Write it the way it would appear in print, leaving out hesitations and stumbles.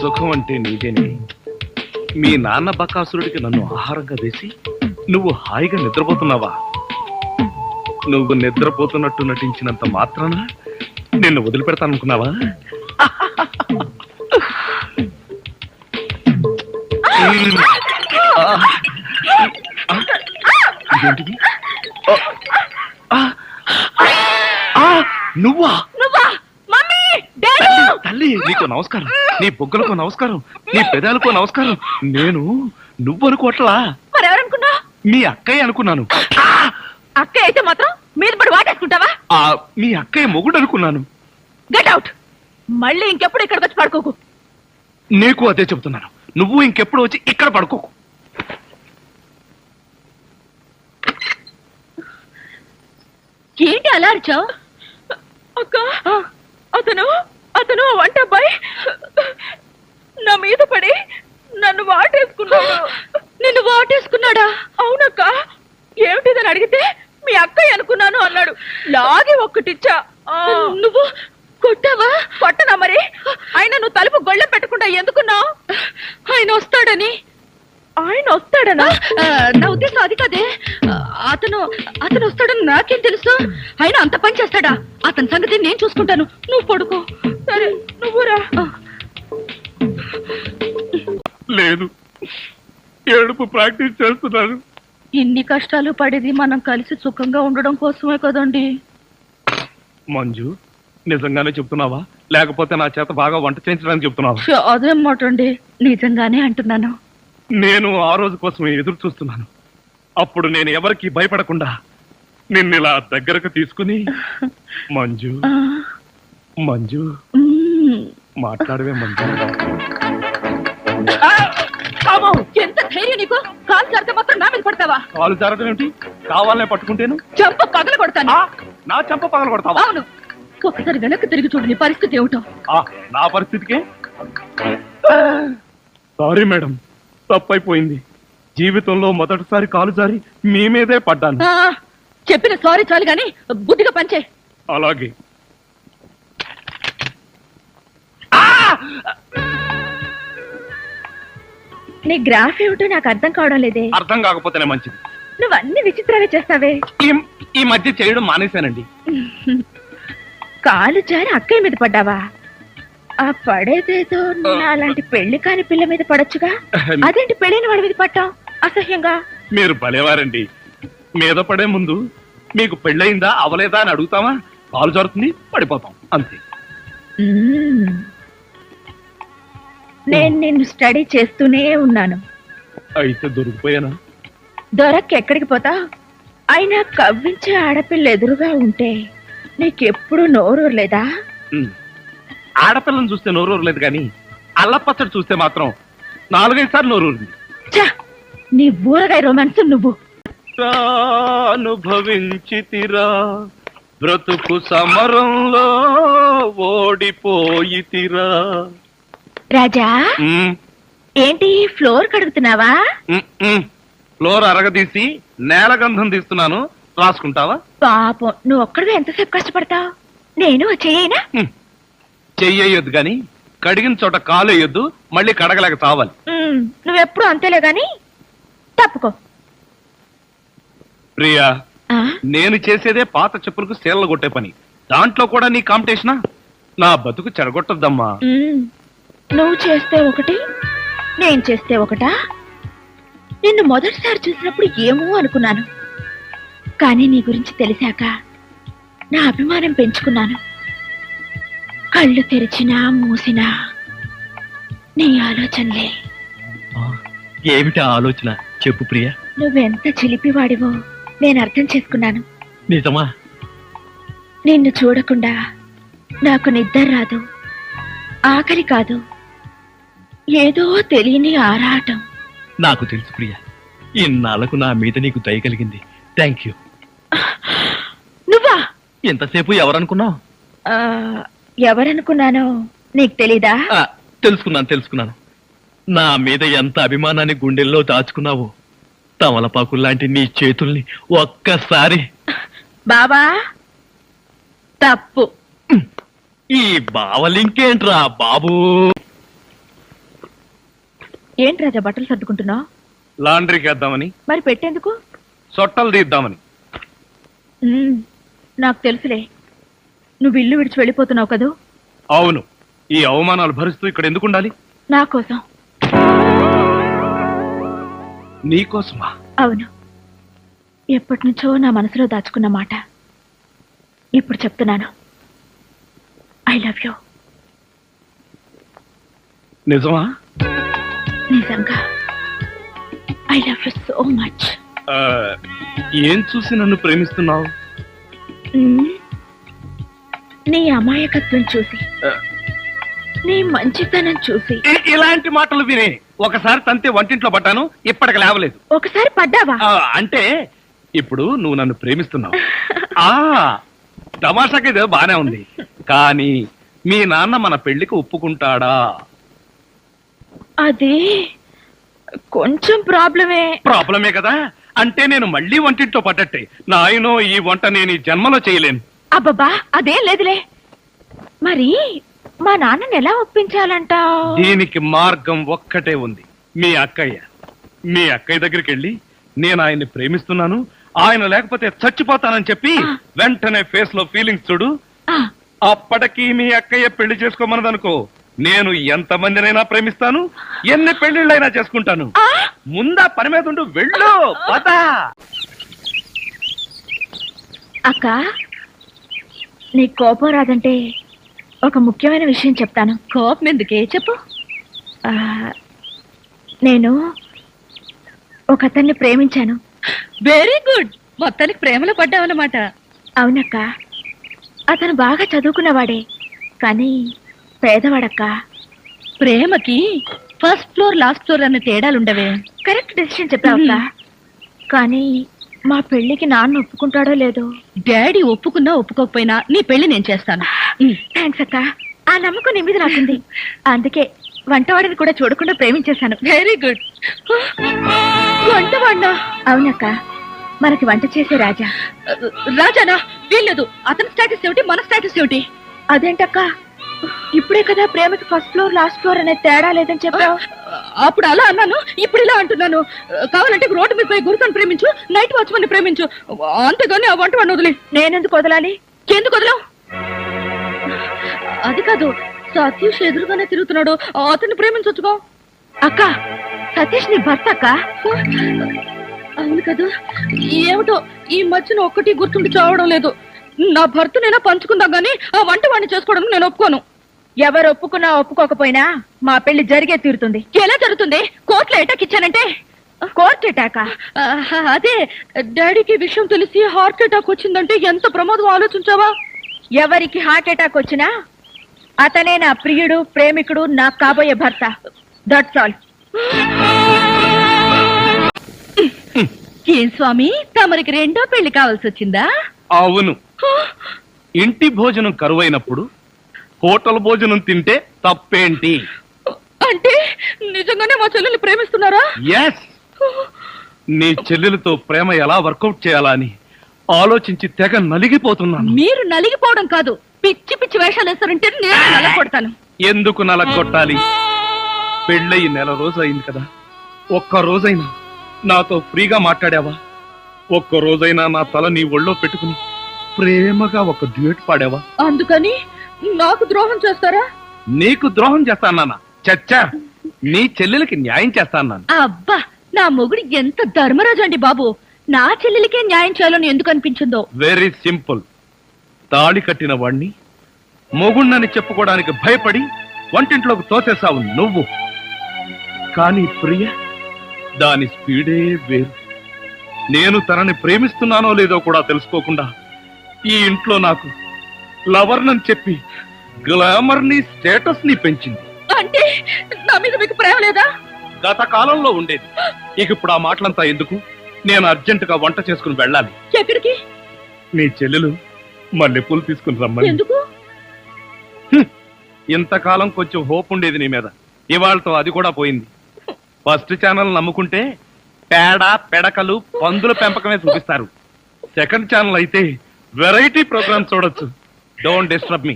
సుఖం అంటే నీదేనే. మీ నాన్న బకాసురుడికి నన్ను ఆహారంగా వేసి నువ్వు హాయిగా నిద్రపోతున్నావా? నువ్వు నిద్రపోతున్నట్టు నటించినంత మాత్రాన నిన్ను వదిలిపెడతాననుకున్నావా? నువ్వా? తల్లి, నీకు నమస్కారం. నీ బొగ్గలకు నమస్కారం, నీ పెదాలకు నమస్కారం. నేను నువ్వు అనుకోవట్లా, మరెవరనుకున్నా? మీ అక్కయ్య అనుకున్నాను. అక్కయ్య అయితే మాత్రం మీద పడి వాటేసుకుంటావా? మీ అక్కయ్య మొగుడు అనుకున్నాను. Get out. మళ్ళీ ఇంకెప్పుడు ఇక్కడికి వచ్చి పడుకోకు. నీకు అదే చెబుతున్నాను, నువ్వు ఇంకెప్పుడు వచ్చి ఇక్కడ పడుకోకు. ఏంటి అలా అరిచావు? అక్క, అతను వంట అబ్బాయి నా మీద పడి నన్ను వాటేసుకున్నాడు. నిన్ను వాటేసుకున్నాడా? అవునక్క. ఏమిటిదని అడిగితే మీ అక్కయ్య అనుకున్నాను అన్నాడు. లాగి ఒక్కటిచ్చా. నువ్వు కొట్టావా? కొట్టనా మరి. ఆయన నువ్వు తలుపు గొళ్ళెం పెట్టకుండా ఎందుకున్నావు? ఆయన వస్తాడని. ఆయన వస్తాడనా? నా ఉద్దేశం అది కదే. అతను వస్తాడని నాకేం తెలుసు? ఆయన అంత పని చేస్తాడా? అతని సంగతి నేను చూసుకుంటాను, నువ్వు పడుకో. సరే, నువ్వురా. లేదు, ఏడుపు ప్రాక్టీస్ చేస్తున్నాను. ఇన్ని కష్టాలు పడేది మనం కలిసి సుఖంగా ఉండడం కోసమే కదండి. మంజు, నిజంగానే చెప్తున్నావా లేకపోతే నా చేత బాగా వంట చేయించడానికి చెప్తున్నావా? అదేం మాట అండి, నిజంగానే అంటున్నాను. నేను ఆ రోజు కోసం ఎదురు చూస్తున్నాను. అప్పుడు నేను ఎవరికి భయపడకుండా నిన్ను ఇలా దగ్గరకు తీసుకుని మంజు మంజు మాట్లాడవే మంజు. ఎంత ధైర్యం నీకు? కాలు జారితే మాత్రం నా మీద పడతావా? కాలు జారడం ఏమిటి? కావాలనే పట్టుకుంటేను చెంప పగల కొడతాను. నా చెంప పగల కొడతావా? అవును. ఒకసారి వెనక్కి తిరిగి చూడు, నీ పరిస్థితి ఏమిటో. నా పరిస్థితికే సారీ మేడం, తప్పైపోయింది. జీవితంలో మొదటిసారి కాలు జారి మీ మీదే పడ్డాను. చెప్పిన సారీ చాలు గాని బుద్ధిగా పంచే. అలాగే. నీ గ్రాఫ్ ఏమిటో నాకు అర్థం కావడం లేదే. అర్థం కాకపోతేనే మంచిది. నువ్వు అన్ని విచిత్రంగా చేస్తావే. ఈ మధ్య చేయడం మానేశానండి. కాలు జారి అక్కయ్య మీద పడ్డావా? ఆ పడేదేదో అలాంటి పెళ్లి కాని పిల్ల మీద పడొచ్చుగా. అదేంటి పెళ్ళైన వాడి మీద పట్టావు అసహ్యంగా? మీరు భలేవారండి. మీద పడే ముందు మీకు పెళ్ళయిందా అవలేదా అని అడుగుతామా? కాలు జారుతుంది, పడిపోతాం, అంతే. నేను నిన్ను స్టడీ చేస్తూనే ఉన్నాను. అయితే దొరికిపోయానా? దొరక్క ఎక్కడికి పోతా? అయినా కవ్వించే ఆడపిల్ల ఎదురుగా ఉంటే నీకెప్పుడు నోరూరు లేదా? ఆడపిల్లని చూస్తే నోరూరలేదు కానీ అల్లపచ్చడి చూస్తే మాత్రం 4-5 సార్లు నోరూరింది. నీ ఊరగాయ రొమాన్స్ నువ్వు. అనుభవించితిరా బ్రతుకు సమరంలో ఓడిపోయితిరా. రాజా, ఏంటి ఫ్లోర్ కడుగుతున్నావా? ఫ్లోర్ అరగదీసి నేల గంధం తీస్తున్నాను, రాసుకుంటావా? పాపం, నువ్వు ఒక్కడిగా ఎంతసేపు కష్టపడతావు? నేను చెయ్యనా? చెయ్యొద్దు గాని కడిగిన చోట కాలు వేయొద్దు, మళ్ళీ కడగలేక చావాలి. నువ్వెప్పుడు అంతేలే గాని తప్పుకో. ప్రియా, నేను చేసేదే పాత చెప్పులకు సేలలు కొట్టే పని. దాంట్లో కూడా నీ కాంపిటీషనా? నా బతుకు చెడగొట్టద్దమ్మా. నువ్వు చేస్తే ఒకటి, నేను చేస్తే ఒకటా? నిన్ను మొదటిసారి చూసినప్పుడు ఏమో అనుకున్నాను, కానీ నీ గురించి తెలిసాక నా అభిమానం పెంచుకున్నాను. కళ్ళు తెరిచినా మూసినా నీ ఆలోచనలే. ఏమిటి ఆలోచన చెప్పు ప్రియా. నువ్వెంత చిలిపివాడివో నేను అర్థం చేసుకున్నాను. నిజమా? నిన్ను చూడకుండా నాకు నిద్ర రాదు, ఆకలి కాదు, ఏదో తెలియని ఆరాటం. నాకు తెలుసు ప్రియా, ఇన్నాళ్లకు నా మీద నీకు దయ కలిగింది. Thank you. నువ్వా? ఎంతసేపు ఎవరనుకున్నావు? ఎవరనుకున్నానో నీకు తెలీదా? తెలుసుకున్నాను. నా మీద ఎంత అభిమానాన్ని గుండెల్లో దాచుకున్నావో. తమలపాకుల్లాంటి నీ చేతుల్ని ఒక్కసారి. బాబా, తప్పు. ఈ బావలింకేంట్రా బాబు? ఏంటి రాజా బట్టలు సర్దుకుంటున్నావు? లాండ్రీకి వేద్దామని, మరి పెట్టేందుకు? సొట్టలు తీద్దామని. నాకు తెలుసులే, నువ్వు ఇల్లు విడిచి వెళ్ళిపోతున్నావు కదూ. అవును, ఈ అవమానాలు భరిస్తూ ఇక్కడ ఎందుకు ఉండాలి? నా కోసం. నీకోసమా? అవును, ఎప్పటి నుంచో నా మనసులో దాచుకున్న మాట ఇప్పుడు చెప్తున్నాను. I love you. నిజమా? నిజంగా I love you so much. ఏం చూసి నన్ను ప్రేమిస్తున్నావు? నీ అమాయకత్వం చూసి, నీ మంచితనం చూసి. ఇలాంటి మాటలు వినే ఒకసారి తంతే వంటింట్లో పడ్డాను, ఇప్పటికి లేవలేదు. ఒకసారి పడ్డావా? అంటే ఇప్పుడు నువ్వు నన్ను ప్రేమిస్తున్నావు. ఆ తమాషాకి ఇదే బానే ఉంది, కానీ మీ నాన్న మన పెళ్లికి ఒప్పుకుంటాడా? అది కొంచెం ప్రాబ్లమే కదా. అంటే నేను మళ్ళీ వంటింట్లో పడ్డట్టే. నాయనో, ఈ వంట నేను ఈ జన్మలో చేయలేను. అబ్బబ్బా, అదేం లేదులే. మరి మా నాన్నని ఎలా ఒప్పించాలంటావు? దీనికి మార్గం ఒక్కటే ఉంది. మీ అక్కయ్య దగ్గరికి వెళ్ళి నేను ఆయన్ని ప్రేమిస్తున్నాను, ఆయన లేకపోతే చచ్చిపోతానని చెప్పి వెంటనే ఫేస్ లో ఫీలింగ్స్ చూడు. అప్పటికి మీ అక్కయ్య పెళ్లి చేసుకోమన్నదనుకో, నేను ఎంతమందినైనా ప్రేమిస్తాను, ఎన్ని పెళ్లిళ్ళైనా చేసుకుంటాను. ముందా పని మీద ఉండు, వెళ్ళు. పద. అక్క, నీ కోపం రాదంటే ఒక ముఖ్యమైన విషయం చెప్తాను. కోపం ఎందుకే, చెప్పు. నేను ఒక అతన్ని ప్రేమించాను. వెరీ గుడ్, మొత్తానికి ప్రేమలో పడ్డావన్నమాట. అవునక్క, అతను బాగా చదువుకున్నవాడే, కానీ పేదవాడక్క. ప్రేమకి ఫస్ట్ ఫ్లోర్ లాస్ట్ ఫ్లోర్ అన్న తేడాలుండవే. Correct decision చెప్పావక్క. కానీ మా పెళ్లికి నాన్న ఒప్పుకుంటాడో లేదో. డాడీ ఒప్పుకున్నా ఒప్పుకోకపోయినా నీ పెళ్లి నేను చేస్తాను. థ్యాంక్స్ అక్క, ఆ నమ్మకం నీ మీద నాకుంది. అందుకే వంటవాడిని కూడా చూడకుండా ప్రేమించేశాను. Very good. వంటవాడినా? అవునక్క, మనకి వంట చేసే రాజానా? వీల్లేదు. అతని స్టేటస్ ఏమిటి, మన స్టేటస్ ఏమిటి? అదేంటక్క, ఇప్పుడే కదా ప్రేమకి ఫస్ట్ ఫ్లోర్ లాస్ట్ ఫ్లోర్ అనే తేడా లేదని చెప్పావు. అప్పుడు అలా అన్నాను, ఇప్పుడు ఇలా అంటున్నాను. కావాలంటే రోడ్డు మీద పోయి గురుకని ప్రేమించు, నైట్ వాచ్మన్ ప్రేమించు, అంతేగాని ఆ వంటవాడిని వదిలే. నేనెందుకు వదలాలి? ఎందుకు వదలవు? అది కాదు, సతీష్ ఎదురుగానే తిరుగుతున్నాడు, అతన్ని ప్రేమించొచ్చుకో. అక్క, సతీష్ నీ భర్త అక్క? అవును కదా. ఏమిటో ఈ మధ్యన ఒక్కటి గుర్తుండి చావడం లేదు. నా భర్తనైనా పంచుకుందాం గానీ ఆ వంటవాడిని చేసుకోవడం నేను ఒప్పుకోను. ఎవరు ఒప్పుకున్నా ఒప్పుకోకపోయినా మా పెళ్లి జరిగే తీరుతుంది. ఎలా జరుగుతుంది? కోర్టులో అటాక్ ఇచ్చానంటే. Court attack? అదే, డాడీకి విషయం తెలిసి హార్ట్ అటాక్ వచ్చిందంటే ఎంత ప్రమాదం ఆలోచించావా? ఎవరికి హార్ట్ అటాక్ వచ్చినా అతనే నా ప్రియుడు, ప్రేమికుడు, నా కాబోయే భర్త. That's all. ఏం స్వామి, తమరికి రెండో పెళ్లి కావాల్సి వచ్చిందా? అవును. ఇంటి భోజనం కరువైనప్పుడు హోటల్ భోజనం తింటే తప్పేంటి? అంటే నిజంగానే మా చెల్లెల్ని ప్రేమిస్తున్నారా? ఎస్. నీ చెల్లెలతో ప్రేమ ఎలా వర్కౌట్ చేయాలా అని ఆలోచించి తెగ నలిగిపోతున్నాను. మీరు నలిగిపోవడం కాదు, పిచ్చి పిచ్చి వేషాలు వేస్తారంటే నేను నలగొడతాను. ఎందుకు నలగొట్టాలి? పెళ్ళయి నెల రోజు అయింది కదా, ఒక్క రోజైనా నాతో ఫ్రీగా మాట్లాడావా? ఒక్క రోజైనా నా తల నీ ఒళ్ళో పెట్టుకుని ప్రేమగా ఒక డ్యూట్ పాడావా? అందుకని నాకు ద్రోహం చేస్తారా? నీకు ద్రోహం చేస్తానా? చచ్చా, నీ చెల్లెలకి న్యాయం చేస్తాను. అబ్బా, నా మొగుడు ఎంత ధర్మరాజు అండి బాబు. నా చెల్లెలికే న్యాయం చేయాలని ఎందుకు అనిపించిందో? Very simple. తాళి కట్టిన వాణ్ణి మొగుణ్ణని చెప్పుకోవడానికి భయపడి వంటింట్లోకి తోసేసావు నువ్వు. కానీ ప్రియ, దాని స్పీడే వేరు. నేను తనని ప్రేమిస్తున్నానో లేదో కూడా తెలుసుకోకుండా ఈ ఇంట్లో నాకు లవర్నని చెప్పి గ్లామర్ ని, స్టేటస్ ని పెంచింది. అంటే నా మీద మీకు ప్రేమ లేదా? గత కాలంలో ఉండేది. ఇక ఇప్పుడు ఆ మాటలంతా ఎందుకు? నేను అర్జెంటుగా వంట చేసుకుని వెళ్ళాలి. ఎక్కడికి? నీ చెల్లెలు మల్లెపూలు తీసుకుని రమ్మని. ఎందుకు? ఇంతకాలం కొంచెం హోప్ ఉండేది నీ మీద, ఇవాళతో అది కూడా పోయింది. ఫస్ట్ ఛానల్ నమ్ముకుంటే పేడ, పెడకలు, పందుల పెంపకమే చూపిస్తారు. సెకండ్ ఛానల్ అయితే వెరైటీ ప్రోగ్రామ్ చూడొచ్చు. Don't disturb me.